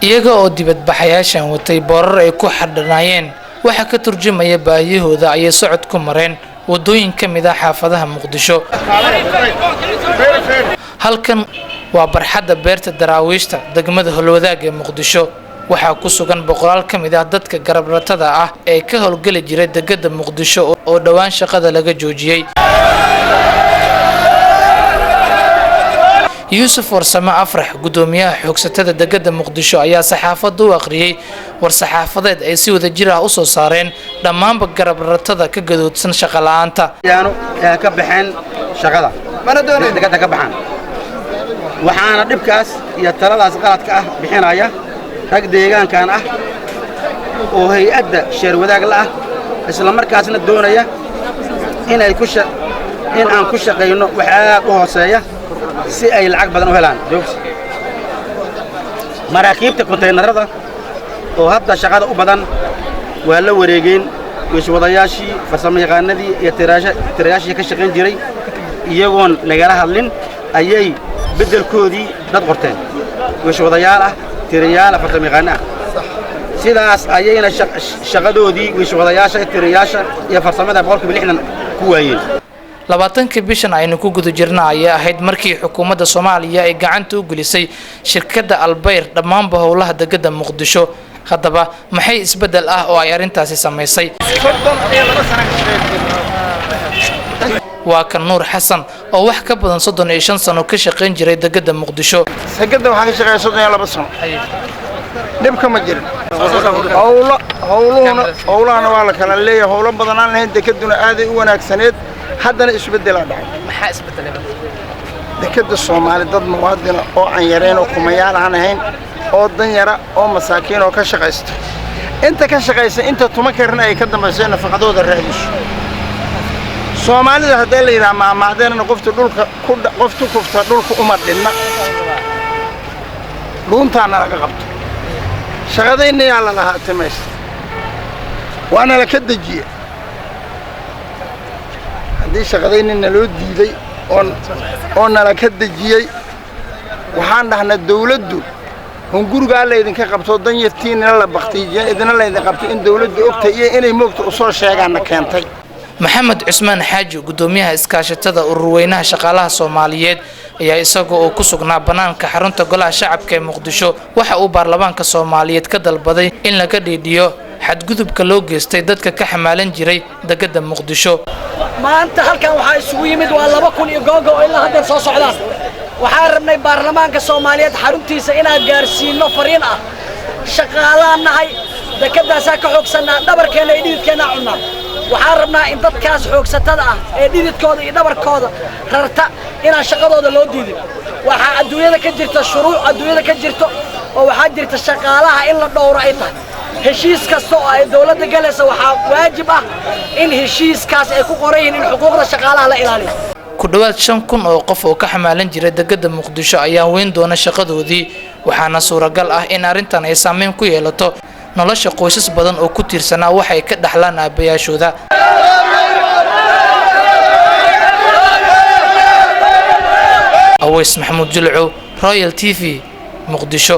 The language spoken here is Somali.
iyaga oo dibadbaxayaashan watay boorar ay ku xadhanaayeen waxa ka turjumaya baahiyahooda ayay socod ku mareen wadooyin ka mid ah xaafadaha Muqdisho. halkan waa barxadda beerta daraawiishta degmada Holwadaag ee Muqdisho waxaa ku sugan boqolaal ka mid ah dadka garabratada ah ee ka howlgali jiray degmada Muqdisho oo dhawaan shaqada laga joojiyay. يوسف ورسما أفرح قدوميها حوكستة دقة مقدشو أيا صحافة دو أقريي ورصحافة أي سيو ذجرها أصو صارين دمان بقرب رتضا كقدود سن شغلانتا يعني كبحين شغلة ما ندون دقة كبحان وحانا دبكاس يترى لاس غلط كأه بحين آيا رق ديغان كان وهي أدى شير وذاك الله إسلام مركز ندون آيا إن الكش إن عن كش قينو وحاق وهسايا si ay lacag badan u helaan joogs maraakiibta konteenarada oo hadda shaqada u badan waa la wareegeen wadayaashii farsamayaqaanadii iyo tiraashii ka shaqeyn jiray iyagoon nagala hadlin ayay bedelkoodii dad qorteen wadayaal ah tirayaal farsamayaqaana sidaas ayayna shaqadoodii wadayaasha tirayaasha iyo farsamada boqolkiiba 60 ku waayeen. 20 bishan aynu ku guda jirnaa ayaa ahayd markii xukuumadda Soomaaliya ay gacanta u gelisay shirkadda Albayr dhammaanba howlaha degmada Muqdisho. haddaba maxay isbedel ah oo ay arintaasi sameysay? waa kan Nuur Xasan oo wax ka badan 35 sano ka shaqeyn jiray degmada Muqdisho. shirkadda waxaan ka shaqeeyay 32 sano dhibka ma jirin howlahana waa la kala leeyahay howlo badan aan lahayn dekeduna aad ay u wanaagsaneed haddana isbedel dhacay. maxaa isbedelay dekada Soomaali dad muwaadin oo aan yareen oo kumayaal aan ahayn oo dan yara oo masaakiin oo ka shaqeysta inta ka shaqeysa inta tuma karna ay ka dambeeyeen nafaqadooda raadiso Soomaalida hadii la yiraahdo maamaadeen qofta dhulka qoftu kufta dhulka uma dhinna dhuuntaana laga qabto shaqadayna yaa la lahaa timays waana la ka dajiyay haddii shaqadayna loo diiday oo nala ka dajiyay waxaan dhahnaa dawladdu hunguriga la idinka qabto danyartiina la baqtiijin idina la idin qabto in dawladdu ogtay inay moogto u soo sheegaan keentay. maxamed cusmaan xaaji gudoomiyaha iskaashatada ururweynaha shaqaalaha Soomaaliyeed ayaa isagoo ku sugnaa banaanka xarunta golaha shacabka ee Muqdisho waxa uu baarlamaanka Soomaaliyeed ka dalbaday in laga dhiidhiyo xadgudubka loo geystay dadka ka xamaalan jiray degmada Muqdisho. maanta halkan waxa isugu yimid waa 2,000 iyo googo oo ilaa hadda soo socdaan waxaan rabnay baarlamaanka Soomaaliyeed xaruntiisa inaan gaarsiino fariin ah shaqaalaha nahay dekadaas ka xoogsanaa dhabarkeena iyo dhididkeena cunaa waxaan rabnaa in dadkaas xoogsatada ah ee dhididkooda iyo dhabarkooda rarta inaan shaqadooda loo diidin waxa adduunyada ka jirta shuruuc adduunyada ka jirto oo waxa jirta shaqaalaha in la dhowro ay tahay heshiis kasta oo ay dawladda galayso waxa waajib ah in heshiiskaas ay ku qorayeen in xuquuqda shaqaalaha la ilaaliyo. ku dhawaad 5,000 oo qof oo ka xamaalan jiray degmada Muqdisho ayaa weyn doona shaqadoodii waxaana suuragal ah in arintan ay saameyn ku yeelato nolosha qoysas badan oo ku tiirsanaa waxay ka dhaxlaan aabayaashooda. Aweys Maxamuud Jilco Royal TV Muqdisho.